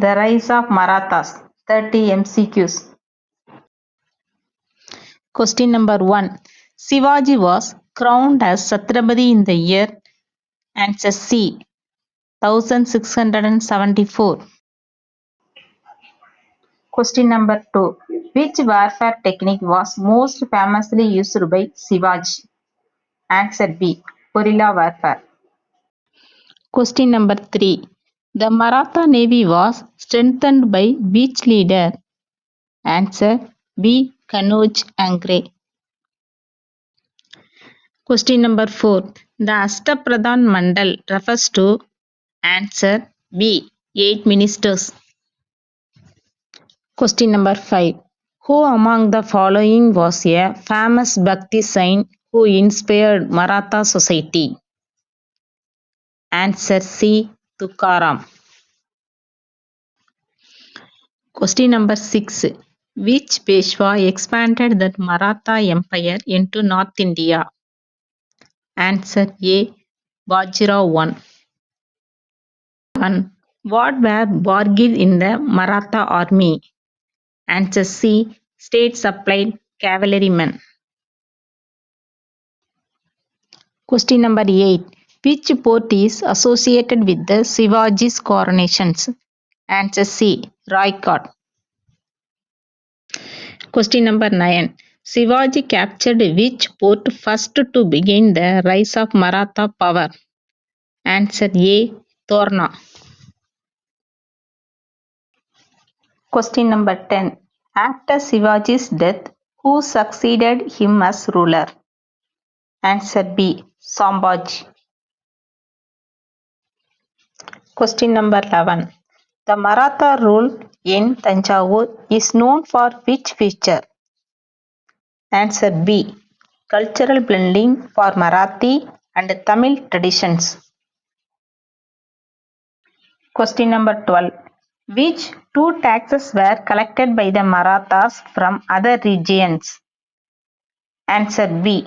The rise of Marathas. 30 MCQs. Question number 1. Shivaji was crowned as Chhatrapati in the year. Answer C. 1674. Question number 2. Which warfare technique was most famously used by Shivaji? Answer B. Guerrilla warfare. Question number 3. The Maratha navy was strengthened by which leader? Answer B. Kanauj Angre. Question number 4. The Ashtapradhan Mandal refers to? Answer B. 8 ministers. Question number 5. Who among the following was a famous Bhakti saint who inspired Maratha society? Answer C. Tukaram. Question number 6. Which Peshwa expanded the Maratha Empire into North India? Answer A. Bajirao I. What were Borgil in the Maratha army? Answer C. State supplied cavalrymen. Question number 8. Which port is associated with the Shivaji's coronations? Answer C. Raigad. Question number 9. Shivaji captured which port first to begin the rise of Maratha power? Answer A. Torna. Question number 10. After Shivaji's death, who succeeded him as ruler? Answer B. Sambhaji. Question number 11. The Maratha rule in Tanjavur is known for which feature? Answer B. Cultural blending for Marathi and Tamil traditions. Question number 12. Which two taxes were collected by the Marathas from other regions? Answer B.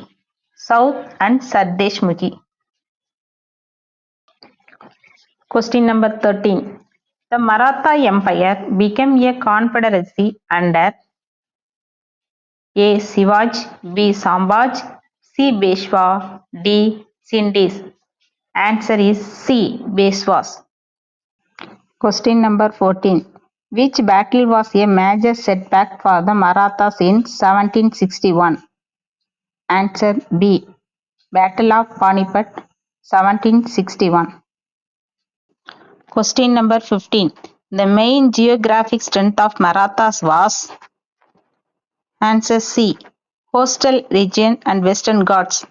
South and Sardeshmukhi. Question number 13. The Maratha Empire became a confederacy under A. Shivaj, B. Sambhaj, C. Peshwa, D. Sindhis. Answer is C. Peshwas. Question number 14. Which battle was a major setback for the Marathas in 1761? Answer B. Battle of Panipat, 1761. Question number 15. The main geographic strength of Marathas was? Answer C. Coastal region and Western Ghats.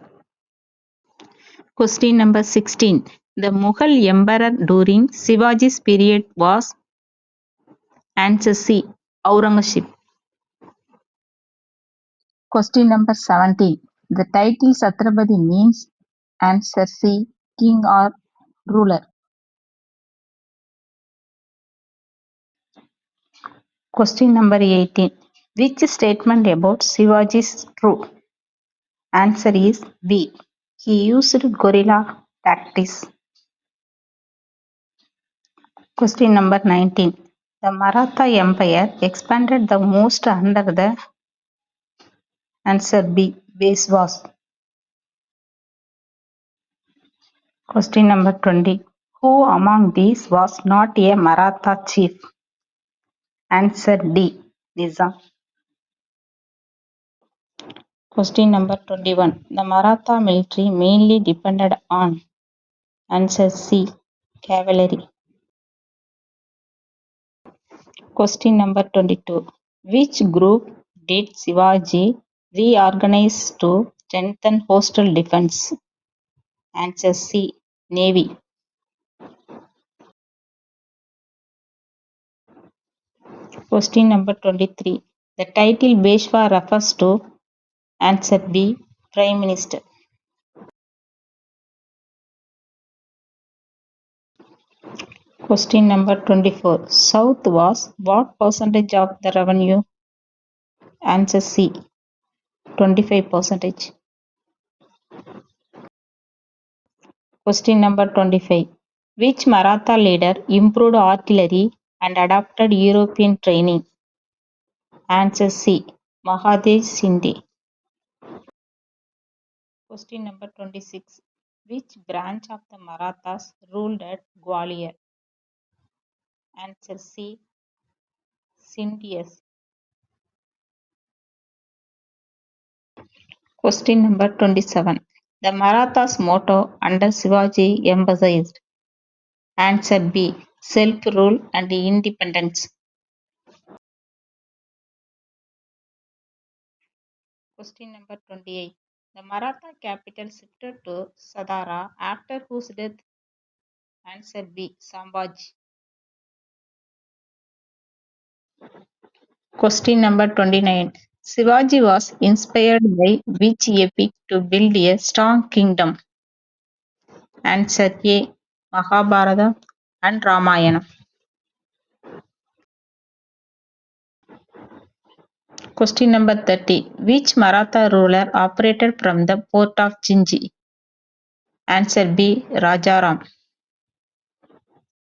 Question number 16. The Mughal emperor during Shivaji's period was? Answer C. Aurangzeb. Question number 17. The title Chhatrapati means? Answer C. King or ruler. Question number 18. Which statement about Shivaji is true? Answer is B. He used guerrilla tactics. Question number 19. The Maratha Empire expanded the most under the? Answer B. Peshwas. Question number 20. Who among these was not a Maratha chief? Answer D. Nizam. Question number 21. The Maratha military mainly depended on? Answer C. Cavalry. Question number 22. Which group did Shivaji reorganize to strengthen coastal defense? Answer C. Navy. Question number 23. The title Peshwa refers to? Answer B. Prime Minister. Question number 24. South was what percentage of the revenue? Answer C. 25%. Question number 25. Which Maratha leader improved artillery and adopted European training? Answer C. Mahadev Shinde. Question number 26. Which branch of the Marathas ruled at Gwalior? Answer C. Scindias. Question number 27. The Marathas motto under Shivaji emphasized. Answer B. Self-rule and independence. Question number 28. The Maratha capital shifted to Satara after whose death? Answer B. Sambhaji. Question number 29. Shivaji was inspired by which epic to build a strong kingdom? Answer A. Mahabharata and Ramayana. Question number 30. Which Maratha ruler operated from the port of Chinji? Answer B. Rajaram.